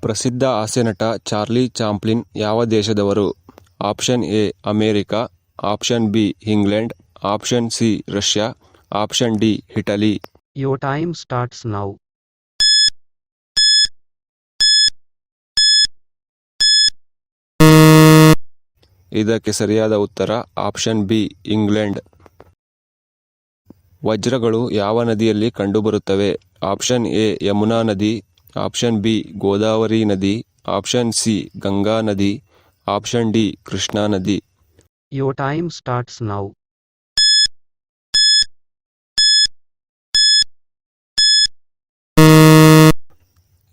ಪ್ರಸಿದ್ಧ ಹಾಸ್ಯನಟ Charlie Chaplin ಯಾವ ದೇಶದವರು? Option A America, option B England, option C Russia, option D Italy. Your time starts now. ಇದಕ್ಕೆ ಸರಿಯಾದ ಉತ್ತರ ಆಪ್ಷನ್ ಬಿ ಇಂಗ್ಲೆಂಡ್. ವಜ್ರಗಳು ಯಾವ ನದಿಯಲ್ಲಿ ಕಂಡುಬರುತ್ತವೆ? ಆಪ್ಷನ್ ಎ ಯಮುನಾ ನದಿ, ಆಪ್ಷನ್ ಬಿ ಗೋದಾವರಿ ನದಿ, ಆಪ್ಷನ್ ಸಿ ಗಂಗಾ ನದಿ, ಆಪ್ಷನ್ ಡಿ ಕೃಷ್ಣಾ ನದಿ. Your time starts now.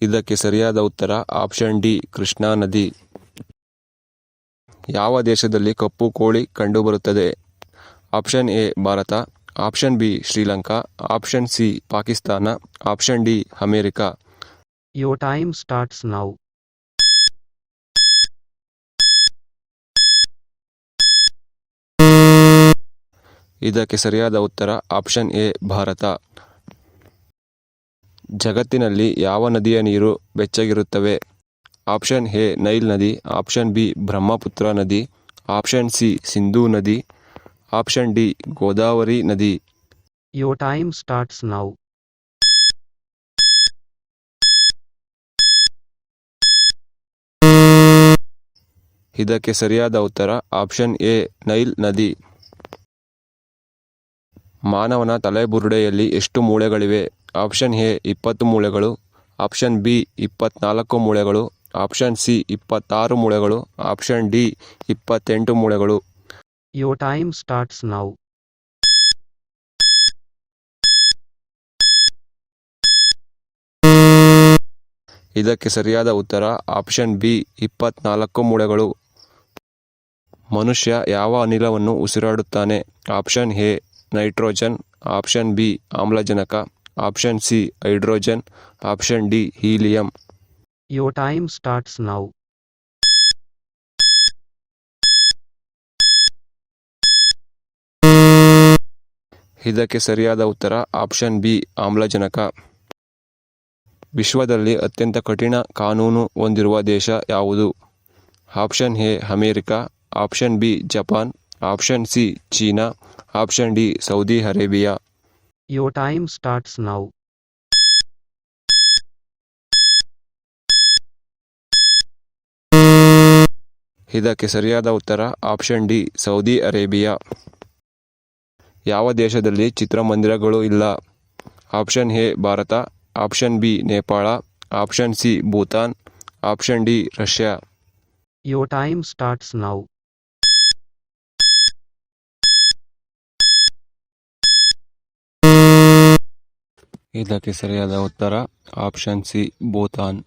ಇದಕ್ಕೆ ಸರಿಯಾದ ಉತ್ತರ ಆಪ್ಷನ್ ಡಿ ಕೃಷ್ಣಾ ನದಿ. ಯಾವ ದೇಶದಲ್ಲಿ ಕಪ್ಪು ಕೋಳಿ ಕಂಡುಬರುತ್ತದೆ? Option A Bharat, option B Sri Lanka, option C Pakistan, option D America. Your time starts now. ಇದಕ್ಕೆ ಸರಿಯಾದ ಉತ್ತರ ಆಪ್ಷನ್ ಎ ಭಾರತ. ಜಗತ್ತಿನಲ್ಲಿ ಯಾವ ನದಿಯ ನೀರು ಬೆಚ್ಚಗಿರುತ್ತವೆ? ಆಪ್ಷನ್ ಎ ನೈಲ್ ನದಿ, ಆಪ್ಷನ್ ಬಿ ಬ್ರಹ್ಮಪುತ್ರ ನದಿ, ಆಪ್ಷನ್ ಸಿ ಸಿಂಧೂ ನದಿ, ಆಪ್ಷನ್ ಡಿ ಗೋದಾವರಿ ನದಿ. Your time starts now. ಇದಕ್ಕೆ ಸರಿಯಾದ ಉತ್ತರ ಆಪ್ಷನ್ ಎ ನೈಲ್ ನದಿ. ಮಾನವನ ತಲೆಬುರುಡೆಯಲ್ಲಿ ಎಷ್ಟು ಮೂಳೆಗಳಿವೆ? ಆಪ್ಷನ್ ಎ 20 ಮೂಳೆಗಳು, ಆಪ್ಷನ್ ಬಿ 24 ಮೂಳೆಗಳು, ಆಪ್ಷನ್ ಸಿ 26 ಮೂಳೆಗಳು, ಆಪ್ಷನ್ ಡಿ 28 ಮೂಳೆಗಳು. Your time starts now. ಇದಕ್ಕೆ ಸರಿಯಾದ ಉತ್ತರ ಆಪ್ಷನ್ ಬಿ 24 ಮೂಳೆಗಳು. ಮನುಷ್ಯ ಯಾವ ಅನಿಲವನ್ನು ಉಸಿರಾಡುತ್ತಾನೆ? Option A nitrogen, option B ಆಮ್ಲಜನಕ, option C hydrogen, option D helium. Your time starts now. ಇದಕ್ಕೆ ಸರಿಯಾದ ಉತ್ತರ ಆಪ್ಷನ್ ಬಿ ಆಮ್ಲಜನಕ. ವಿಶ್ವದಲ್ಲಿ ಅತ್ಯಂತ ಕಠಿಣ ಕಾನೂನು ಹೊಂದಿರುವ ದೇಶ ಯಾವುದು? Option A America, option B Japan, option C China, option D Saudi Arabia. Your time starts now. ಇದಕ್ಕೆ ಸರಿಯಾದ ಉತ್ತರ ಆಪ್ಷನ್ ಡಿ ಸೌದಿ ಅರೇಬಿಯಾ. ಯಾವ ದೇಶದಲ್ಲಿ ಚಿತ್ರಮಂದಿರಗಳು ಇಲ್ಲ? Option A Bharat, option B Nepal, option C Bhutan, option D Russia. Your time starts now. ಇದಕ್ಕೆ ಸರಿಯಾದ ಉತ್ತರ ಆಪ್ಷನ್ ಸಿ ಭೂತಾನ್.